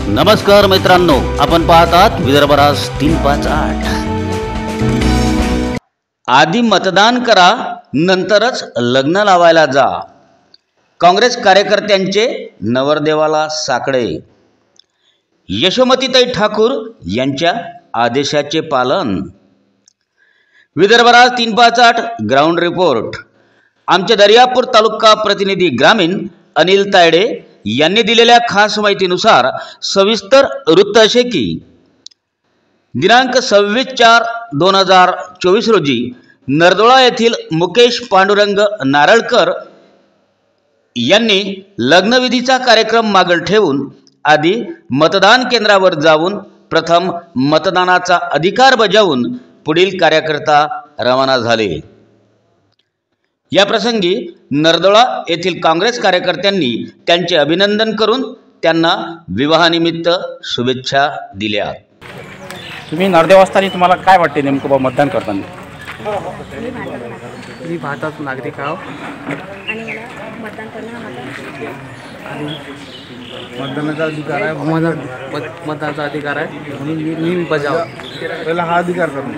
नमस्कार मित्रांनो, आपण पाहतात विदर्भराज 358। आधी मतदान करा, नंतरच लग्न लावायला जा। काँग्रेस कार्यकर्त्यांचे नवरदेवाला साकडे। यशोमतीताई ठाकूर यांच्या आदेशाचे पालन। विदर्भराज 358 ग्राउंड रिपोर्ट। आमचे दर्यापूर तालुका प्रतिनिधी ग्रामीण अनिल तायडे यांनी दिलेल्या खास माहितीनुसार सविस्तर वृत्त असे की दिनांक 26/4/2024 रोजी नरदोळा येथील मुकेश पांडुरंग नारळकर यांनी लग्नविधीचा कार्यक्रम मागं ठेवून आधी मतदान केंद्रावर जाऊन प्रथम मतदानाचा अधिकार बजावून पुढील कार्यकर्ता रवाना झाले। या प्रसंगी नरदोळा येथील काँग्रेस कार्यकर्त्यांनी त्यांचे अभिनंदन करून त्यांना विवाहानिमित्त शुभेच्छा दिल्या। तुम्ही नरदेव असताना तुम्हाला काय वाटते नेमकं मतदान करताना? मी भारतात नागरिक आहो आणि मला मतदान करणं मतदानाचा अधिकार आहे। मतदानाचा अधिकार आहे म्हणून मी बजाव पहिला हा अधिकार करून